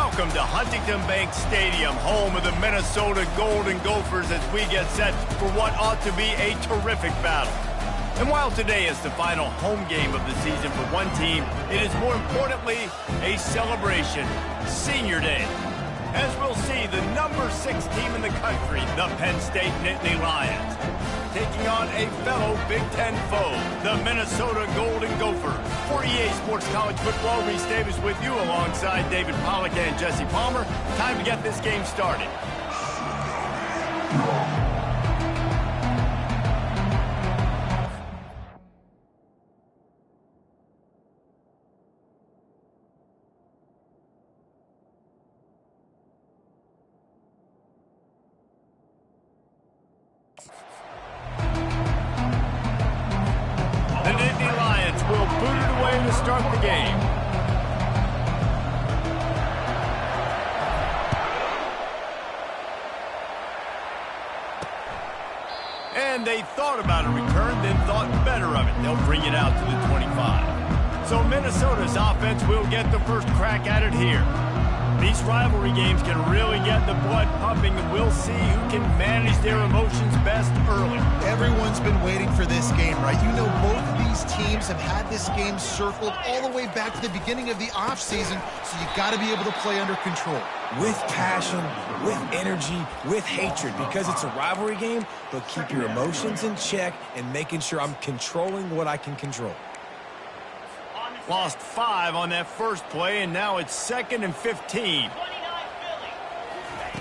Welcome to Huntington Bank Stadium, home of the Minnesota Golden Gophers, as we get set for what ought to be a terrific battle. And while today is the final home game of the season for one team, it is more importantly a celebration, Senior Day. As we'll see, the number 6 team in the country, the Penn State Nittany Lions, taking on a fellow Big Ten foe, the Minnesota Golden Gophers. For EA Sports College Football, Reese Davis with you alongside David Pollack and Jesse Palmer. Time to get this game started. The Nittany Lions will boot it away to start the game. And they thought about a return, then thought better of it. They'll bring it out to the 25. So Minnesota's offense will get the first crack at it here. These rivalry games can really get the blood pumping, and we'll see who can manage their emotions best early. Everyone's been waiting for this game, right? You know, both of these teams have had this game circled all the way back to the beginning of the offseason, so you got to be able to play under control. With passion, with energy, with hatred, because it's a rivalry game, but keep your emotions in check and making sure I'm controlling what I can control. Lost 5 on that first play, and now it's 2nd and 15.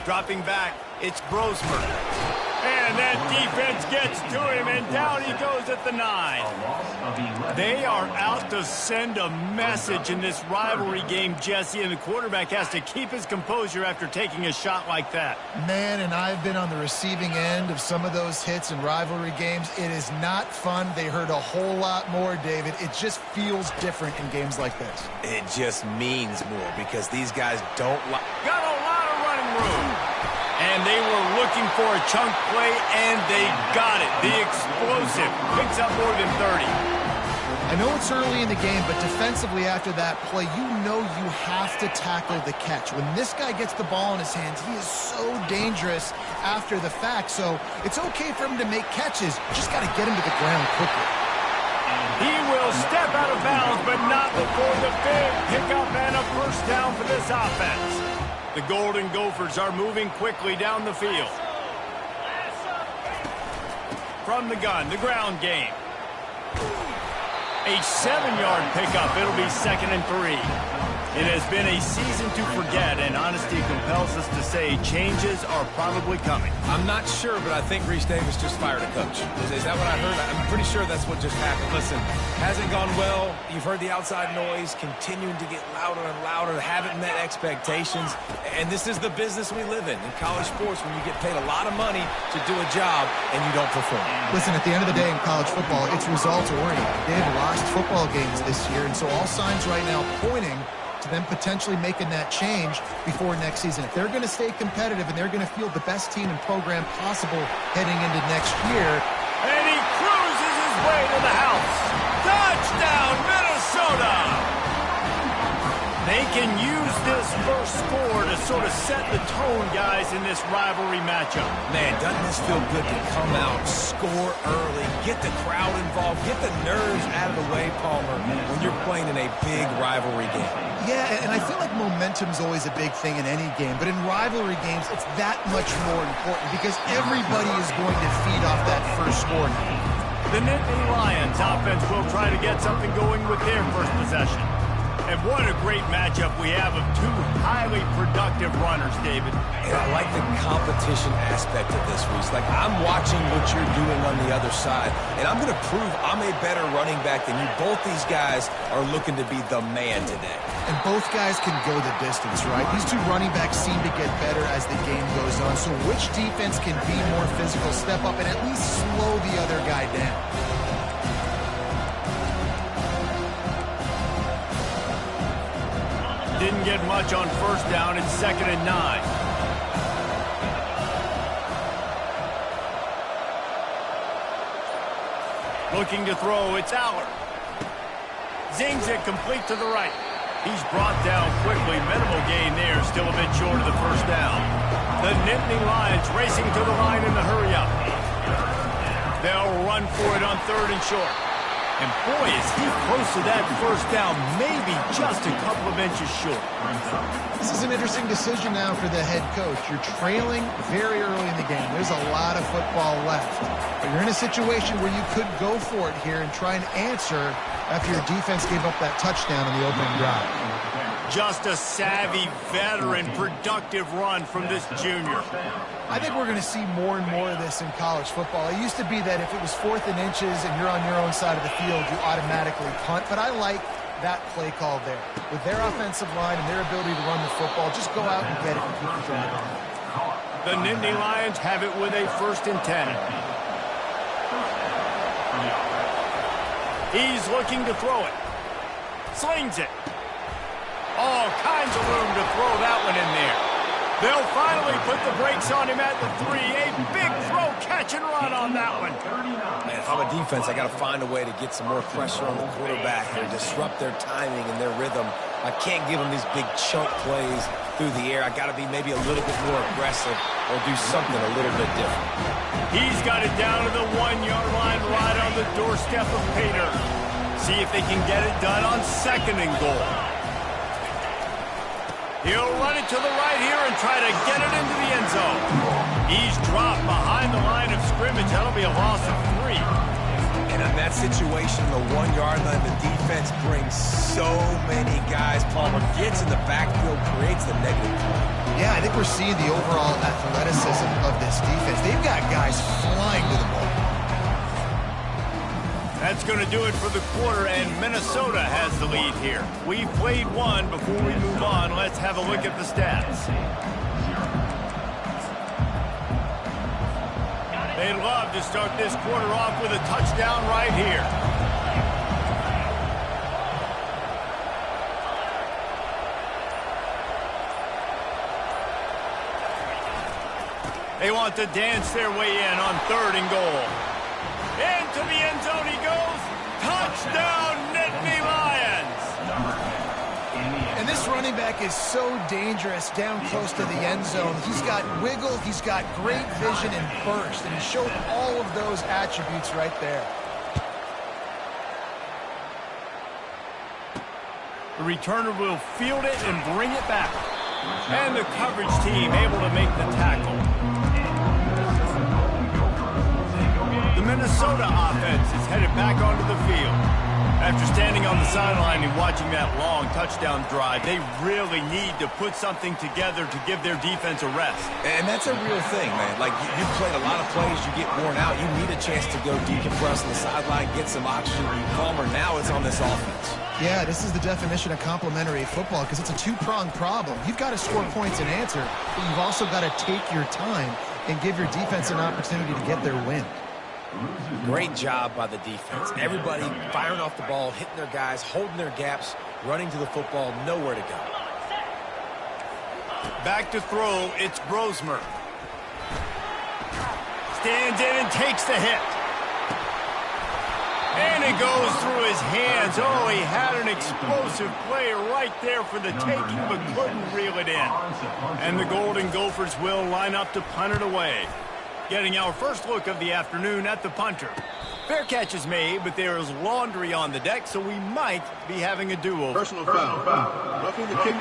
Dropping back, it's Brosmer. And that defense gets to him, and down he goes at the 9. They are out to send a message in this rivalry game, Jesse, and the quarterback has to keep his composure after taking a shot like that. Man, and I've been on the receiving end of some of those hits in rivalry games. It is not fun. They hurt a whole lot more, David. It just feels different in games like this. It just means more because these guys don't like... Got a lot of running room. And they were looking for a chunk play, and they got it. The explosive picks up more than 30. I know it's early in the game, but defensively after that play, you know you have to tackle the catch. When this guy gets the ball in his hands, he is so dangerous after the fact. So it's okay for him to make catches. Just got to get him to the ground quickly. He will step out of bounds, but not before the big pickup and a first down for this offense. The Golden Gophers are moving quickly down the field. From the gun, the ground game. A 7-yard pickup. It'll be 2nd and 3. It has been a season to forget, and honesty compels us to say changes are probably coming. I'm not sure, but I think Reese Davis just fired a coach. Is that what I heard? I'm pretty sure that's what just happened. Listen, hasn't gone well. You've heard the outside noise continuing to get louder and louder. Haven't met expectations. And this is the business we live in college sports, when you get paid a lot of money to do a job and you don't perform. Listen, at the end of the day in college football, it's results-oriented. They've lost football games this year, and so all signs right now pointing to them potentially making that change before next season. If they're going to stay competitive and they're going to field the best team and program possible heading into next year. And he cruises his way to the house. Touchdown, Minnesota! They can use this first score to sort of set the tone, guys, in this rivalry matchup. Man, doesn't this feel good to come out, score early, get the crowd involved, get the nerves out of the way, Palmer, when you're playing in a big rivalry game? Yeah, and I feel like momentum's always a big thing in any game, but in rivalry games, it's that much more important because everybody is going to feed off that first score. The Nittany Lions offense will try to get something going with their first possession. And what a great matchup we have of two highly productive runners, David. And I like the competition aspect of this, Reese. Like, I'm watching what you're doing on the other side, and I'm going to prove I'm a better running back than you. Both these guys are looking to be the man today. And both guys can go the distance, right? These two running backs seem to get better as the game goes on. So which defense can be more physical, step up, and at least slow the other guy down? Didn't get much on first down. It's 2nd and 9. Looking to throw. It's Aller. Zings it complete to the right. He's brought down quickly. Minimal gain there. Still a bit short of the first down. The Nittany Lions racing to the line in the hurry-up. They'll run for it on 3rd and short. And boy, is he close to that first down, maybe just a couple of inches short. This is an interesting decision now for the head coach. You're trailing very early in the game. There's a lot of football left. But you're in a situation where you could go for it here and try and answer after your defense gave up that touchdown in the opening drive. Just a savvy, veteran, productive run from this junior. I think we're going to see more and more of this in college football. It used to be that if it was 4th and inches and you're on your own side of the field, you automatically punt. But I like that play call there. With their offensive line and their ability to run the football, just go out and get it and keep the drive on. The Nittany Lions have it with a 1st and 10. He's looking to throw it. Slings it. All kinds of room to throw that one in there. They'll finally put the brakes on him at the 3. A big throw, catch and run on that one. Man, if I'm a defense, I got to find a way to get some more pressure on the quarterback and disrupt their timing and their rhythm. I can't give them these big chunk plays through the air. I got to be maybe a little bit more aggressive or do something a little bit different. He's got it down to the 1-yard line right on the doorstep of Pater. See if they can get it done on 2nd and goal. He'll run it to the right here and try to get it into the end zone. He's dropped behind the line of scrimmage. That'll be a loss of 3. And in that situation, the 1-yard line, the defense brings so many guys. Palmer gets in the backfield, creates the negative play. Yeah, I think we're seeing the overall athleticism of this defense. They've got guys flying to the ball. That's going to do it for the quarter, and Minnesota has the lead here. We've played one. Before we move on, let's have a look at the stats. They'd love to start this quarter off with a touchdown right here. They want to dance their way in on 3rd and goal. Into the end zone he goes. Touchdown, Nittany Lions. And this running back is so dangerous down close to the end zone. He's got wiggle, he's got great vision and burst, and he showed all of those attributes right there. The returner will field it and bring it back. And the coverage team able to make the tackle. The Minnesota offense is headed back onto the field. After standing on the sideline and watching that long touchdown drive, they really need to put something together to give their defense a rest. And that's a real thing, man. Like, you've played a lot of plays, you get worn out. You need a chance to go decompress on the sideline, get some oxygen. Palmer, now it's on this offense. Yeah, this is the definition of complementary football because it's a two-pronged problem. You've got to score points and answer, but you've also got to take your time and give your defense an opportunity to get their win. Great job by the defense. Everybody firing off the ball, hitting their guys, holding their gaps, running to the football, nowhere to go. Back to throw, it's Brosmer. Stands in and takes the hit. And it goes through his hands. Oh, he had an explosive play right there for the taking, but couldn't reel it in. And the Golden Gophers will line up to punt it away. Getting our first look of the afternoon at the punter. Fair catch is made, but there is laundry on the deck, so we might be having a do-over. Personal foul. Roughing the kicker.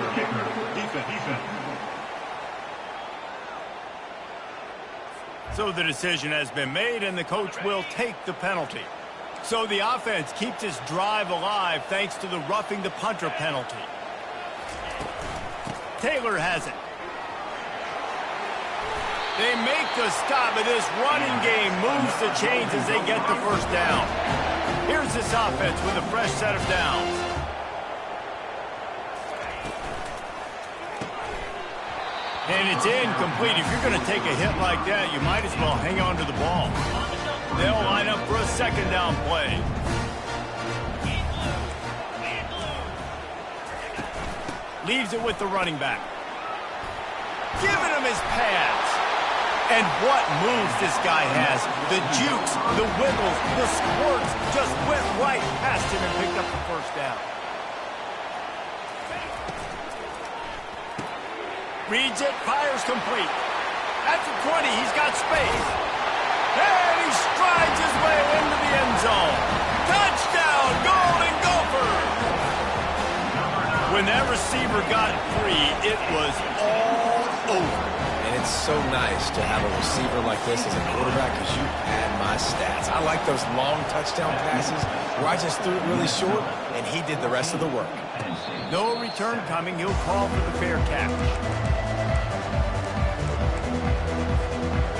Defense. So the decision has been made, and the coach will take the penalty. So the offense keeps its drive alive thanks to the roughing the punter penalty. Taylor has it. They make the stop, but this running game moves the chains as they get the first down. Here's this offense with a fresh set of downs. And it's incomplete. If you're going to take a hit like that, you might as well hang on to the ball. They'll line up for a second down play. Leaves it with the running back. Giving him his pass. And what moves this guy has. The jukes, the wiggles, the squirts just went right past him and picked up the first down. Reads it, fires complete. At the 20, he's got space. And he strides his way into the end zone. Touchdown, Golden Gophers! When that receiver got free, it was all over. And it's so nice to have a receiver like this as a quarterback because you pad my stats. I like those long touchdown passes where I just threw it really short and he did the rest of the work. No return coming. He'll call for the fair catch.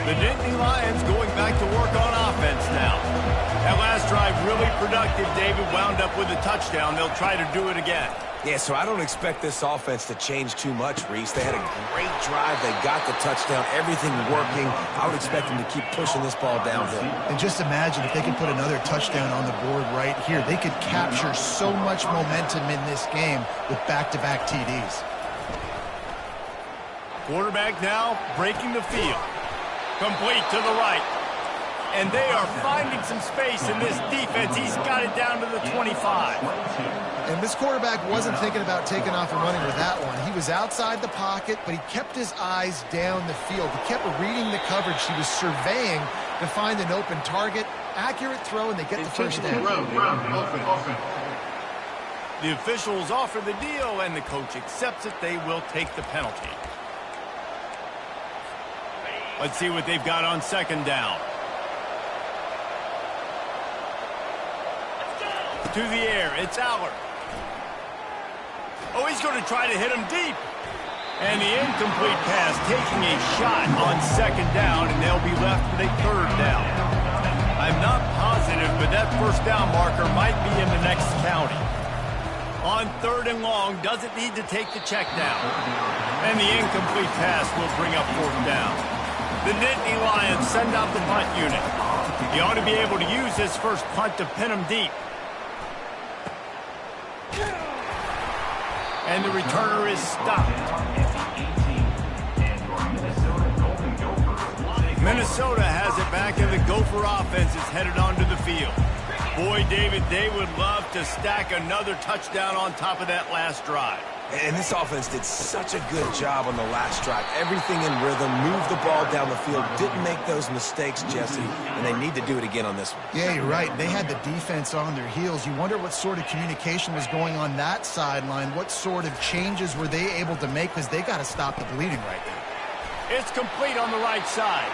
The Nittany Lions going back to work on offense now. That last drive really productive. David wound up with a touchdown. They'll try to do it again. Yeah, so I don't expect this offense to change too much, Reese. They had a great drive. They got the touchdown. Everything working. I would expect them to keep pushing this ball downhill. And just imagine if they could put another touchdown on the board right here. They could capture so much momentum in this game with back-to-back TDs. Quarterback now breaking the field. Complete to the right. And they are finding some space in this defense. He's got it down to the 25. And this quarterback wasn't thinking about taking off and running with that one. He was outside the pocket, but he kept his eyes down the field. He kept reading the coverage. He was surveying to find an open target. Accurate throw, and they get the first down. The officials offer the deal, and the coach accepts it. They will take the penalty. Let's see what they've got on second down. To the air, it's Allard. Oh, he's going to try to hit him deep. And the incomplete pass taking a shot on second down, and they'll be left with a third down. I'm not positive, but that first down marker might be in the next county. On third and long, doesn't need to take the check down. And the incomplete pass will bring up fourth down. The Nittany Lions send out the punt unit. He ought to be able to use his first punt to pin him deep. And the returner is stopped. Minnesota has it back, and the Gopher offense is headed onto the field. Boy, David, they would love to stack another touchdown on top of that last drive. And this offense did such a good job on the last drive. Everything in rhythm, moved the ball down the field, didn't make those mistakes, Jesse, and they need to do it again on this one. Yeah, you're right. They had the defense on their heels. You wonder what sort of communication was going on that sideline. What sort of changes were they able to make, because they got to stop the bleeding right now. It's complete on the right side.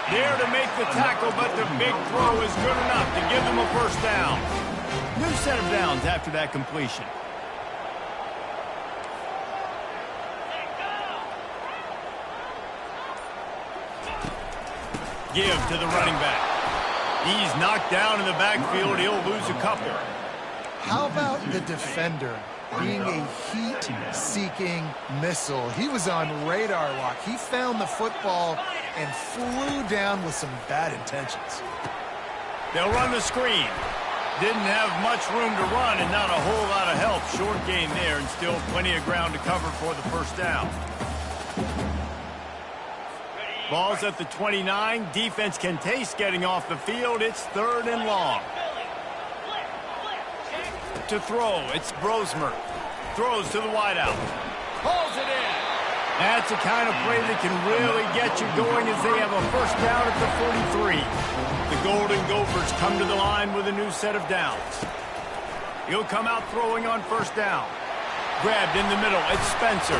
There to make the tackle, but the big throw is good enough to give them a first down. New set of downs after that completion. Give to the running back. He's knocked down in the backfield. He'll lose a couple. How about the defender being a heat-seeking missile? He was on radar lock. He found the football and flew down with some bad intentions. They'll run the screen. Didn't have much room to run and not a whole lot of help. Short gain there and still plenty of ground to cover for the first down. Ball's at the 29. Defense can taste getting off the field. It's third and long. To throw, it's Brosmer. Throws to the wideout. Pulls it in. That's the kind of play that can really get you going as they have a first down at the 43. The Golden Gophers come to the line with a new set of downs. He'll come out throwing on first down. Grabbed in the middle, it's Spencer.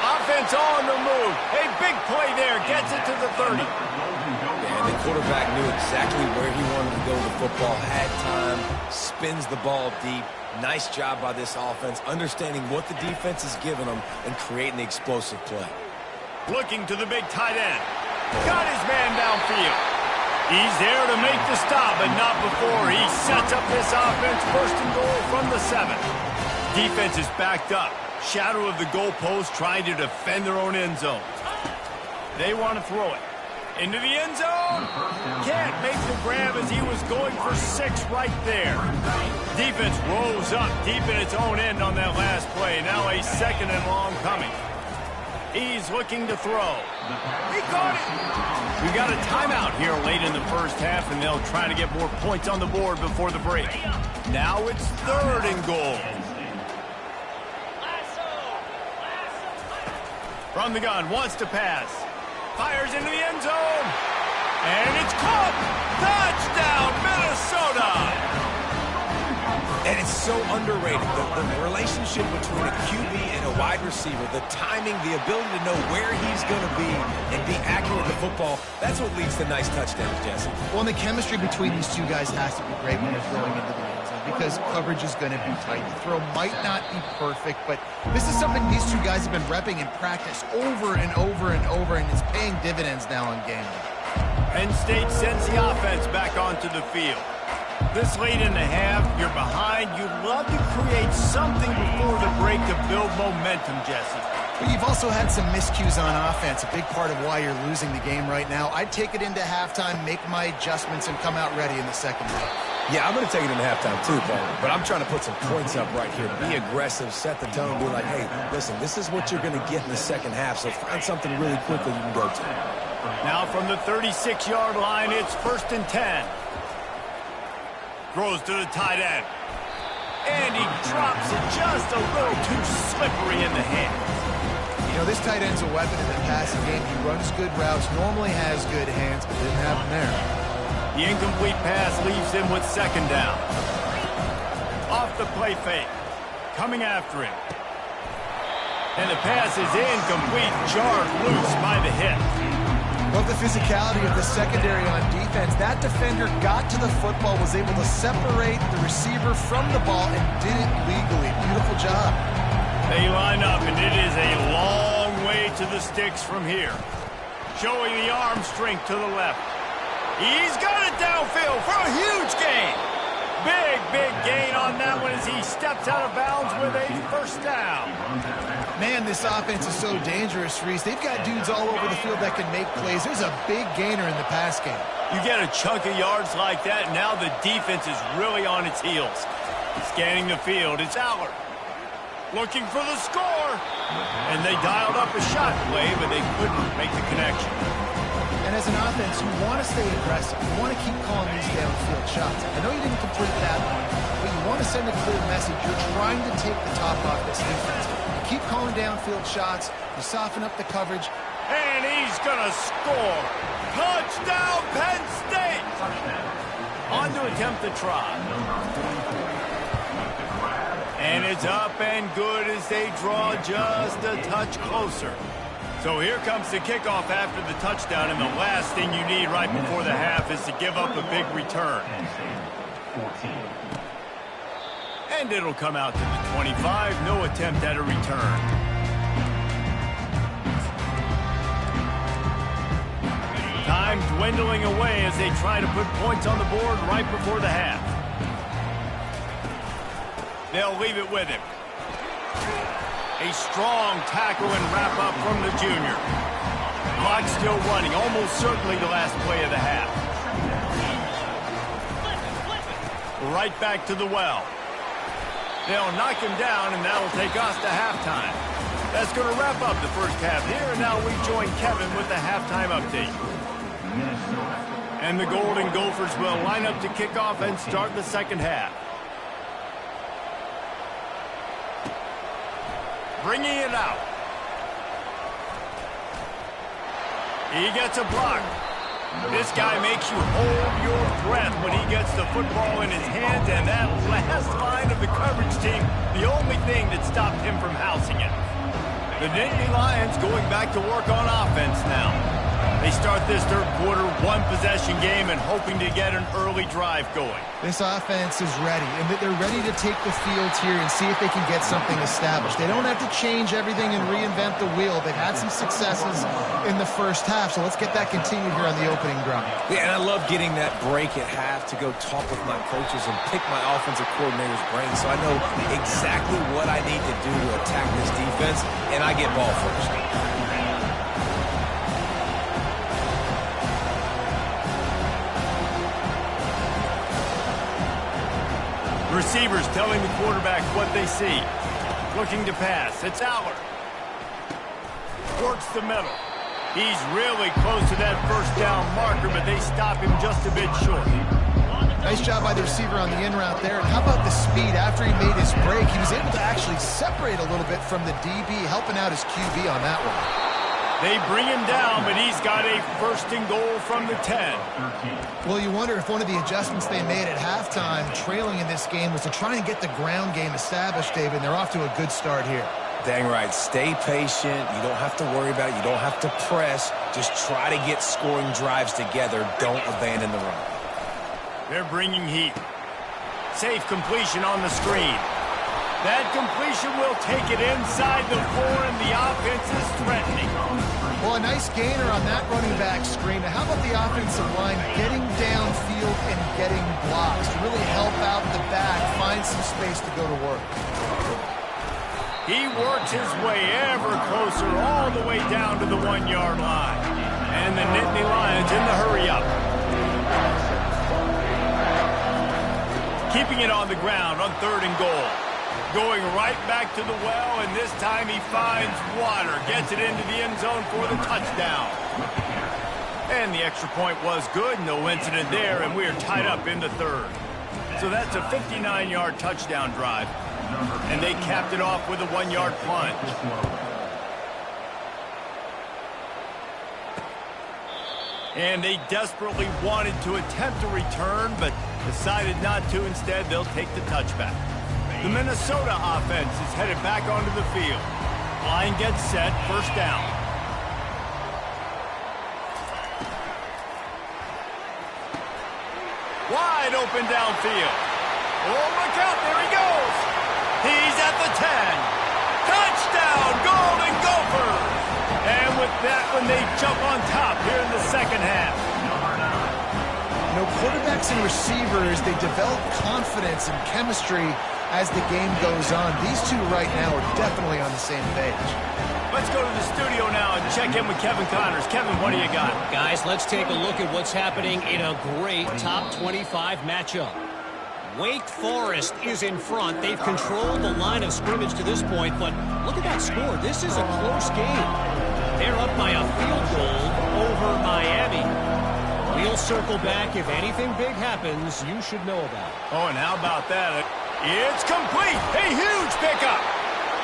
Offense on the move. A big play there. Gets it to the 30. And the quarterback knew exactly where he wanted to go with the football. Had time. Spins the ball deep. Nice job by this offense, understanding what the defense is giving them and creating the explosive play. Looking to the big tight end. Got his man downfield. He's there to make the stop, but not before he sets up this offense. First and goal from the 7. Defense is backed up. Shadow of the goalpost, trying to defend their own end zone. They want to throw it. Into the end zone. Can't make the grab as he was going for 6 right there. Defense rose up deep in its own end on that last play. Now a second and long coming. He's looking to throw. He caught it. We got a timeout here late in the first half, and they'll try to get more points on the board before the break. Now it's third and goal. From the gun, wants to pass. Fires into the end zone. And it's caught. Touchdown, Minnesota. And it's so underrated, the relationship between a QB and a wide receiver, the timing, the ability to know where he's going to be and be accurate with the football, that's what leads to nice touchdowns, Jesse. Well, and the chemistry between these two guys has to be great when they're throwing into the end zone because coverage is going to be tight. The throw might not be perfect, but this is something these two guys have been repping in practice over and over and over, and it's paying dividends now on game day. Penn State sends the offense back onto the field. This late in the half, you're behind. You'd love to create something before the break to build momentum, Jesse. But you've also had some miscues on offense, a big part of why you're losing the game right now. I'd take it into halftime, make my adjustments, and come out ready in the second half. Yeah, I'm going to take it into halftime too, Paul. But I'm trying to put some points up right here. Be aggressive, set the tone, be like, hey, listen, this is what you're going to get in the second half, so find something really quickly you can go to. Now from the 36-yard line, it's 1st and 10. Throws to the tight end. And he drops it just a little too slippery in the hands. You know, this tight end's a weapon in the passing game. He runs good routes, normally has good hands, but didn't have them there. The incomplete pass leaves him with 2nd down. Off the play fake. Coming after him. And the pass is incomplete, jarred loose by the hip. Love the physicality of the secondary on defense. That defender got to the football, was able to separate the receiver from the ball, and did it legally. Beautiful job. They line up, and it is a long way to the sticks from here. Showing the arm strength to the left. He's got it downfield for a huge gain. Big gain on that one as he steps out of bounds with a 1st down. Man, this offense is so dangerous, Reese. They've got dudes all over the field that can make plays. There's a big gainer in the pass game. You get a chunk of yards like that, and now the defense is really on its heels. Scanning the field, it's Allard. Looking for the score. And they dialed up a shot play, but they couldn't make the connection. And as an offense, you want to stay aggressive. You want to keep calling these downfield shots. I know you didn't complete that one, but you want to send a clear message. You're trying to take the top off this defense. You keep calling downfield shots. You soften up the coverage. And he's going to score. Touchdown, Penn State. On to attempt the try. And it's up and good as they draw just a touch closer. So here comes the kickoff after the touchdown, and the last thing you need right before the half is to give up a big return. And it'll come out to the 25, no attempt at a return. Time dwindling away as they try to put points on the board right before the half. They'll leave it with him. A strong tackle and wrap-up from the junior. Clock still running, almost certainly the last play of the half. Right back to the well. They'll knock him down, and that'll take us to halftime. That's going to wrap up the first half here, and now we join Kevin with the halftime update. And the Golden Gophers will line up to kick off and start the second half. Bringing it out. He gets a block. This guy makes you hold your breath when he gets the football in his hands, and that last line of the coverage team, the only thing that stopped him from housing it. The Nittany Lions going back to work on offense now. They start this third quarter one-possession game and hoping to get an early drive going. This offense is ready, and they're ready to take the field here and see if they can get something established. They don't have to change everything and reinvent the wheel. They've had some successes in the first half, so let's get that continued here on the opening drive. Yeah, and I love getting that break at half to go talk with my coaches and pick my offensive coordinator's brain so I know exactly what I need to do to attack this defense, and I get ball first. Receivers telling the quarterback what they see. Looking to pass. It's Allard. Works the middle. He's really close to that first down marker, but they stop him just a bit short. Nice job by the receiver on the in route there. And how about the speed? After he made his break, he was able to actually separate a little bit from the DB, helping out his QB on that one. They bring him down, but he's got a first and goal from the 10. Well, you wonder if one of the adjustments they made at halftime, trailing in this game, was to try and get the ground game established, David. And they're off to a good start here. Dang right. Stay patient. You don't have to worry about it. You don't have to press. Just try to get scoring drives together. Don't abandon the run. They're bringing heat. Safe completion on the screen. That completion will take it inside the 4, and the offense is threatening. Well, a nice gainer on that running back screen. Now, how about the offensive line getting downfield and getting blocks to really help out the back, find some space to go to work? He works his way ever closer all the way down to the 1-yard line. And the Nittany Lions in the hurry-up. Keeping it on the ground on 3rd and goal. Going right back to the well, and this time he finds water. Gets it into the end zone for the touchdown. And the extra point was good. No incident there, and we are tied up in the 3rd. So that's a 59-yard touchdown drive. And they capped it off with a 1-yard plunge. And they desperately wanted to attempt a return, but decided not to. Instead, they'll take the touchback. The Minnesota offense is headed back onto the field. Line gets set, first down. Wide open downfield. Oh, look out, there he goes. He's at the 10. Touchdown, Golden Gophers. And with that one, they jump on top here in the second half. You know, quarterbacks and receivers, they develop confidence and chemistry as the game goes on. These two right now are definitely on the same page. Let's go to the studio now and check in with Kevin Connors. Kevin, what do you got? Guys, let's take a look at what's happening in a great top 25 matchup. Wake Forest is in front. They've controlled the line of scrimmage to this point, but look at that score. This is a close game. They're up by a field goal over Miami. We'll circle back. If anything big happens, you should know about it. Oh, and how about that? It's complete. A huge pickup.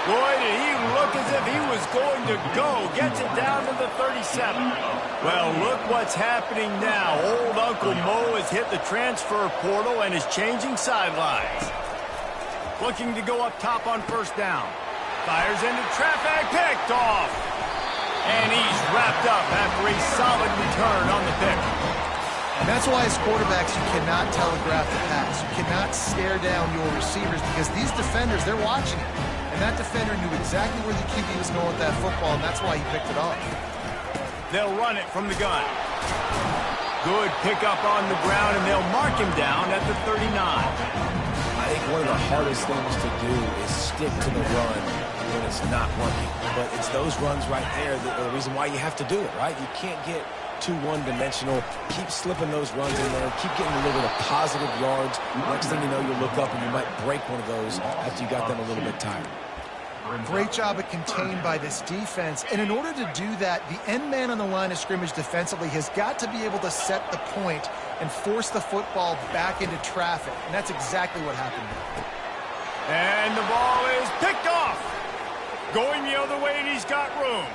Boy, did he look as if he was going to go. Gets it down to the 37. Well, look what's happening now. Old Uncle Mo has hit the transfer portal and is changing sidelines. Looking to go up top on first down. Fires into traffic. Picked off. And he's wrapped up after a solid return on the pick. And that's why as quarterbacks, you cannot telegraph the pass. You cannot stare down your receivers because these defenders, they're watching it. And that defender knew exactly where the QB was going with that football, and that's why he picked it off. They'll run it from the gun. Good pickup on the ground, and they'll mark him down at the 39. I think one of the hardest things to do is stick to the run when it's not working. But it's those runs right there that are the reason why you have to do it, right? You can't get too one-dimensional. Keep slipping those runs in there. Keep getting a little bit of positive yards. Next thing you know, you look up and you might break one of those after you got them a little bit tired. Great job at contained by this defense. And in order to do that, the end man on the line of scrimmage defensively has got to be able to set the point and force the football back into traffic. And that's exactly what happened here. And the ball is picked off. Going the other way, and he's got room.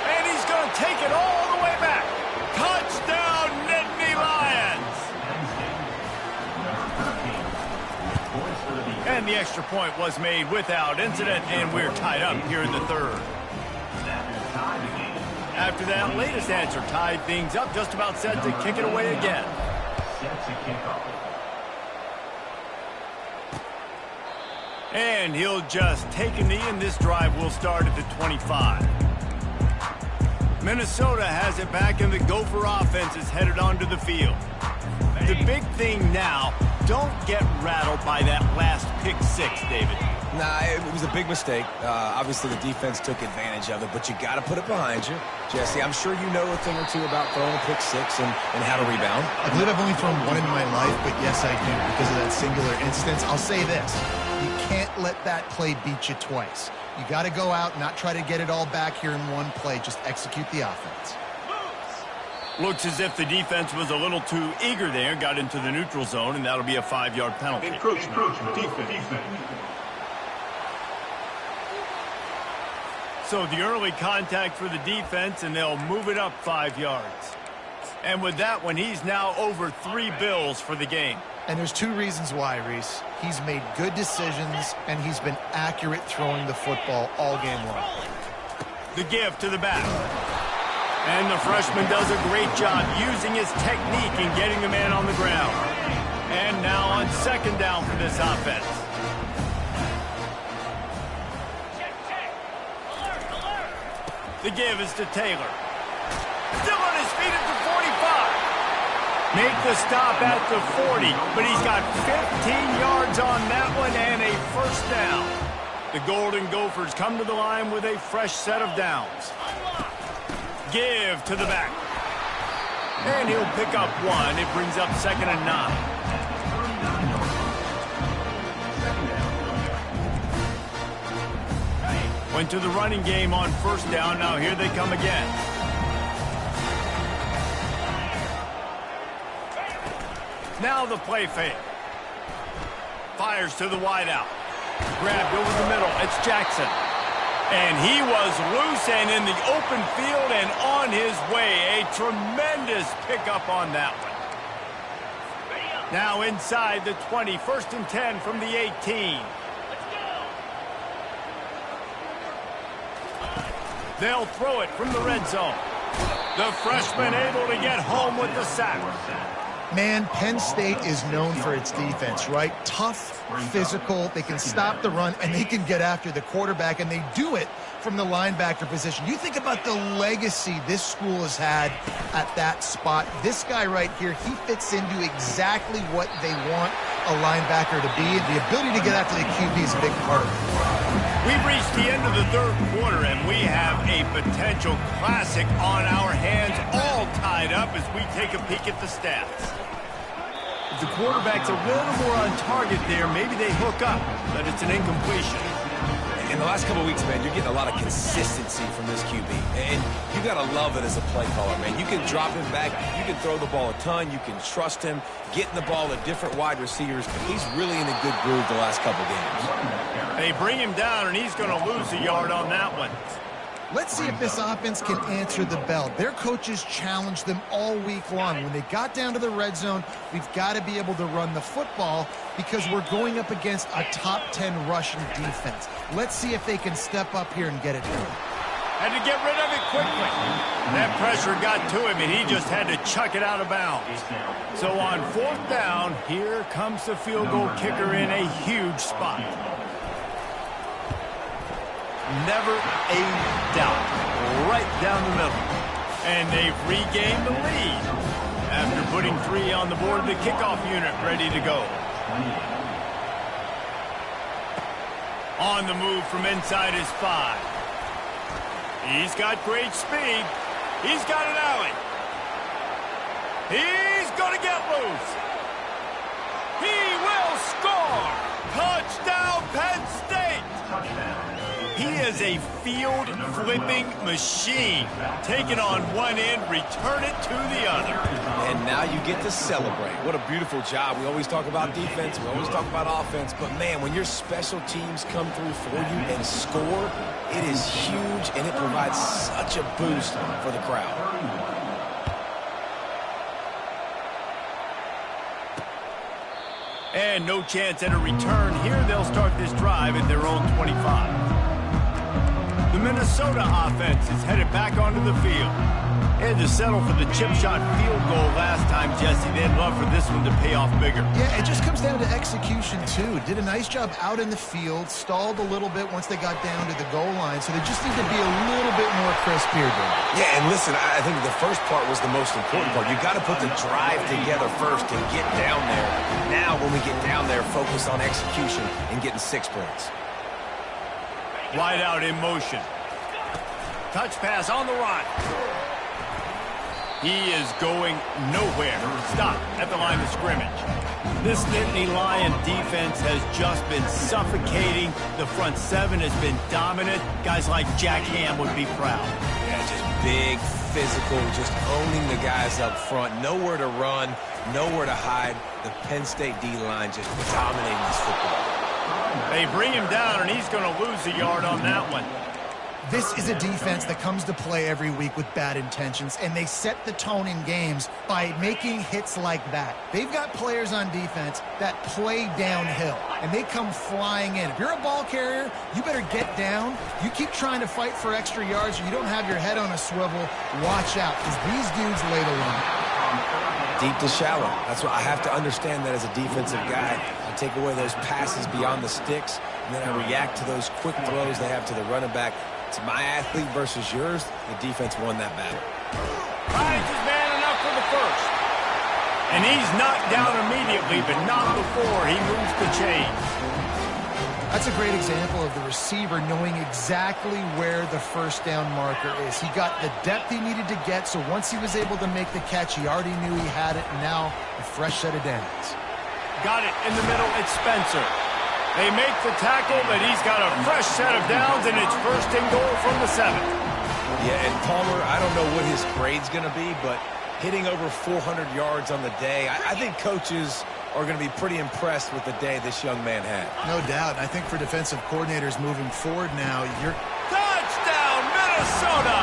And he's going to take it all the way back. Touchdown, Nittany Lions. And the extra point was made without incident, and we're tied up here in the 3rd. After that latest answer tied things up, just about set to kick it away again. And he'll just take a knee, and this drive will start at the 25. Minnesota has it back, and the Gopher offense is headed onto the field. The big thing now, don't get rattled by that last pick six, David. Nah, it was a big mistake. Obviously, the defense took advantage of it, but you got to put it behind you. Jesse, I'm sure you know a thing or two about throwing a pick six and how to rebound. I believe I've only thrown one in my life, but yes, I do because of that singular instance. I'll say this. You can't let that play beat you twice. You got to go out, not try to get it all back here in one play. Just execute the offense. Looks as if the defense was a little too eager there, got into the neutral zone, and that'll be a 5-yard penalty. Encroachment. Defense. So the early contact for the defense, and they'll move it up 5 yards. And with that one, he's now over 3 bills for the game. And there's 2 reasons why, Reese. He's made good decisions, and he's been accurate throwing the football all game long. The give to the back. And the freshman does a great job using his technique and getting the man on the ground. And now on 2nd down for this offense. The give is to Taylor. Still on his feet at the 45. Make the stop at the 40, but he's got 15 yards on that one and a 1st down. The Golden Gophers come to the line with a fresh set of downs. Give to the back. And he'll pick up 1. It brings up 2nd and 9. Went to the running game on 1st down. Now here they come again. Now the play fake. Fires to the wideout. Grabbed over the middle. It's Jackson. And he was loose and in the open field and on his way. A tremendous pickup on that one. Now inside the 20. 1st and 10 from the 18. They'll throw it from the red zone. The freshman able to get home with the sack. Man, Penn State is known for its defense, right? Tough, physical, they can stop the run, and they can get after the quarterback, and they do it from the linebacker position. You think about the legacy this school has had at that spot. This guy right here, he fits into exactly what they want a linebacker to be, and the ability to get after the QB is a big part of it. We've reached the end of the 3rd quarter, and we have a potential classic on our hands, all tied up as we take a peek at the stats. If the quarterback's a little more on target there, maybe they hook up, but it's an incompletion. In the last couple of weeks, man, you're getting a lot of consistency from this QB. And you got to love it as a play caller, man. You can drop him back. You can throw the ball a ton. You can trust him, getting the ball at different wide receivers. He's really in a good groove the last couple of games. They bring him down, and he's going to lose a yard on that one. Let's see if this offense can answer the bell. Their coaches challenged them all week long. When they got down to the red zone, we've got to be able to run the football because we're going up against a top 10 rushing defense. Let's see if they can step up here and get it done. Had to get rid of it quickly. That pressure got to him, and he just had to chuck it out of bounds. So on 4th down, here comes the field goal kicker in a huge spot. Never a doubt. Right down the middle. And they've regained the lead. After putting 3 on the board, the kickoff unit ready to go. On the move from inside his 5. He's got great speed. He's got an alley. He's going to get loose. He will score. Touchdown, Penn State. He is a field-flipping machine. Take it on one end, return it to the other. And now you get to celebrate. What a beautiful job. We always talk about defense. We always talk about offense. But, man, when your special teams come through for you and score, it is huge, and it provides such a boost for the crowd. And no chance at a return here. They'll start this drive at their own 25. The Minnesota offense is headed back onto the field. Had to settle for the chip shot field goal last time, Jesse. They'd love for this one to pay off bigger. Yeah, it just comes down to execution, too. Did a nice job out in the field, stalled a little bit once they got down to the goal line, so they just need to be a little bit more crisp here, Dave. Yeah, and listen, I think the first part was the most important part. You got to put the drive together first and get down there. Now, when we get down there, focus on execution and getting 6 points. Wide out in motion. Touch pass on the run. He is going nowhere. Stop at the line of scrimmage. This Nittany Lion defense has just been suffocating. The front 7 has been dominant. Guys like Jack Ham would be proud. Yeah, just big, physical, just owning the guys up front. Nowhere to run, nowhere to hide. The Penn State D-line just dominating this football. They bring him down, and he's going to lose a yard on that one. This is a defense that comes to play every week with bad intentions, and they set the tone in games by making hits like that. They've got players on defense that play downhill, and they come flying in. If you're a ball carrier, you better get down. You keep trying to fight for extra yards, or you don't have your head on a swivel. Watch out, because these dudes lay the line. Deep to shallow. That's what I have to understand that as a defensive guy. I take away those passes beyond the sticks, and then I react to those quick throws they have to the running back. It's my athlete versus yours. The defense won that battle. Finds his man enough for the first. And he's knocked down immediately, but not before he moves the chains. That's a great example of the receiver knowing exactly where the first down marker is. He got the depth he needed to get, so once he was able to make the catch, he already knew he had it, and now a fresh set of downs. Got it in the middle. It's Spencer. They make the tackle, but he's got a fresh set of downs, and it's first and goal from the 7. Yeah, and Palmer, I don't know what his grade's going to be, but hitting over 400 yards on the day, I think coaches are going to be pretty impressed with the day this young man had. No doubt. I think for defensive coordinators moving forward now, Touchdown, Minnesota!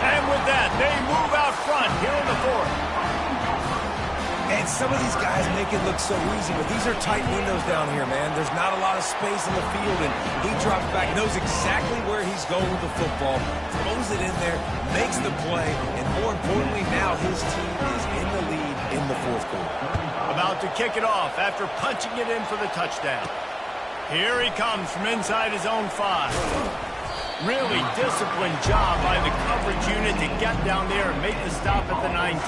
And with that, they move out front here in the 4th. And some of these guys make it look so easy, but these are tight windows down here, man. There's not a lot of space in the field, and he drops back, knows exactly where he's going with the football, throws it in there, makes the play, and more importantly, now his team is in the lead in the 4th quarter. About to kick it off after punching it in for the touchdown. Here he comes from inside his own 5. Really disciplined job by the coverage unit to get down there and make the stop at the 19.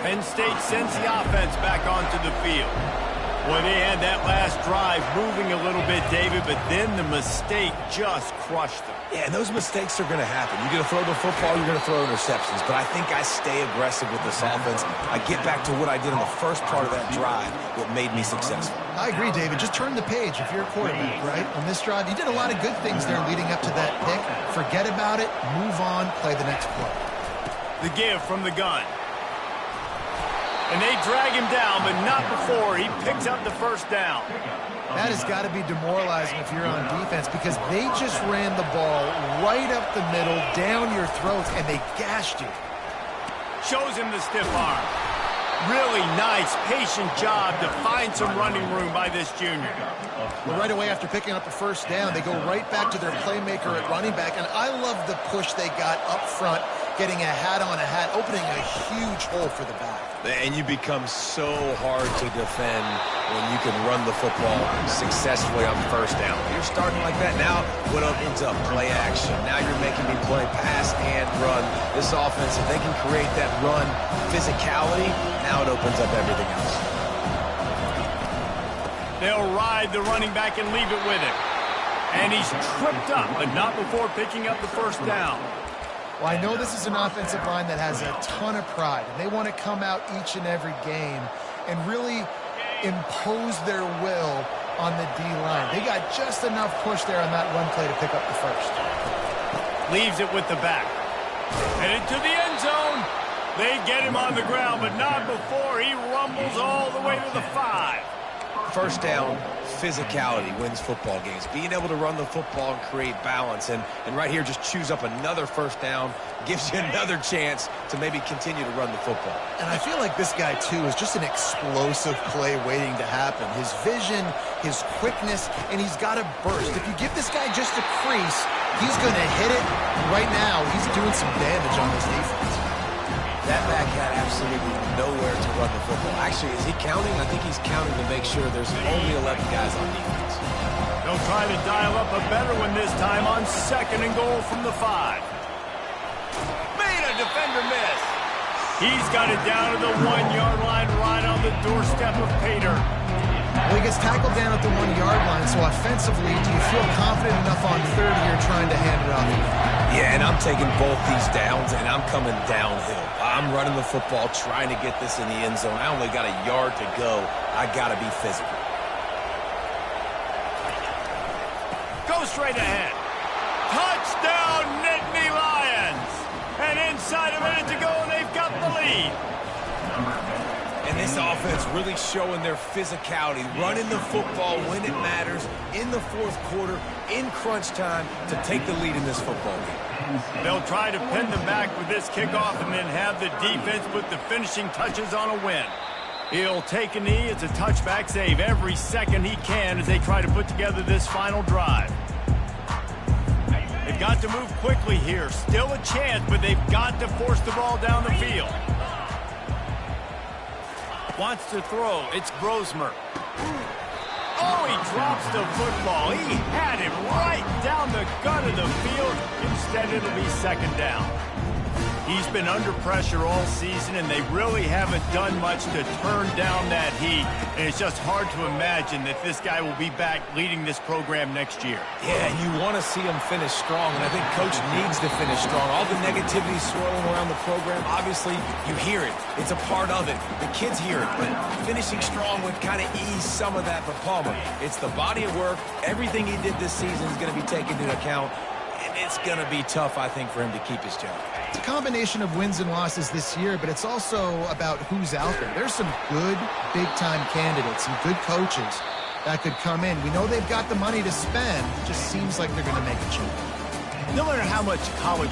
Penn State sends the offense back onto the field. Boy, they had that last drive moving a little bit, David, but then the mistake just crushed them. Yeah, and those mistakes are going to happen. You're going to throw the football, you're going to throw interceptions, but I think I stay aggressive with this offense. I get back to what I did in the first part of that drive, what made me successful. I agree, David. Just turn the page if you're a quarterback, right? On this drive, you did a lot of good things there leading up to that pick. Forget about it, move on, play the next play. The give from the gun. And they drag him down, but not before he picks up the first down. That has got to be demoralizing if you're on defense, because they just ran the ball right up the middle, down your throats, and they gashed you. Shows him the stiff arm. Really nice, patient job to find some running room by this junior. Well, right away after picking up a first down, they go right back to their playmaker at running back, and I love the push they got up front, getting a hat on a hat, opening a huge hole for the back. And you become so hard to defend when you can run the football successfully on first down. You're starting like that. Now what opens up? Play action. Now you're making me play pass and run. This offense, if they can create that run physicality, now it opens up everything else. They'll ride the running back and leave it with him. And he's tripped up, but not before picking up the first down. Well, I know this is an offensive line that has a ton of pride, and they want to come out each and every game and really impose their will on the D-line. They got just enough push there on that run play to pick up the first. Leaves it with the back. Headed to the end zone. They get him on the ground, but not before he rumbles all the way to the 5. First down, physicality wins football games. Being able to run the football and create balance. And right here, just choose up another first down, gives you another chance to maybe continue to run the football. And I feel like this guy, too, is just an explosive play waiting to happen. His vision, his quickness, and he's got a burst. If you give this guy just a crease, he's going to hit it. Right now, he's doing some damage on this defense. That back had absolutely nowhere to run the football. Actually, is he counting? I think he's counting to make sure there's only 11 guys on defense. They'll try to dial up a better one this time on 2nd and goal from the 5. Made a defender miss. He's got it down to the 1-yard line right on the doorstep of Pater. Well, he gets tackled down at the 1-yard line, so offensively, do you feel confident enough on 3rd here trying to hand it off? Yeah, and I'm taking both these downs, and I'm coming downhill. I'm running the football, trying to get this in the end zone. I only got a yard to go. I got to be physical. Go straight ahead. Touchdown, Nittany Lions! And And inside a minute to go, and they've got the lead. And this offense really showing their physicality, running the football when it matters, in the fourth quarter, in crunch time, to take the lead in this football game. They'll try to pin them back with this kickoff and then have the defense put the finishing touches on a win. He'll take a knee. It's a touchback save every second he can as they try to put together this final drive. They've got to move quickly here. Still a chance, but they've got to force the ball down the field. Wants to throw. It's Brosmer. Oh, he drops the football. He had him right down the gut of the field. Instead, it'll be second down. He's been under pressure all season, and they really haven't done much to turn down that heat. And it's just hard to imagine that this guy will be back leading this program next year. Yeah, and you want to see him finish strong, and I think Coach needs to finish strong. All the negativity swirling around the program, obviously, you hear it. It's a part of it. The kids hear it, but finishing strong would kind of ease some of that for Palmer. It's the body of work. Everything he did this season is going to be taken into account, and it's going to be tough, I think, for him to keep his job. It's a combination of wins and losses this year, but it's also about who's out there. There's some good big-time candidates, some good coaches that could come in. We know they've got the money to spend. It just seems like they're going to make a change. No matter how much college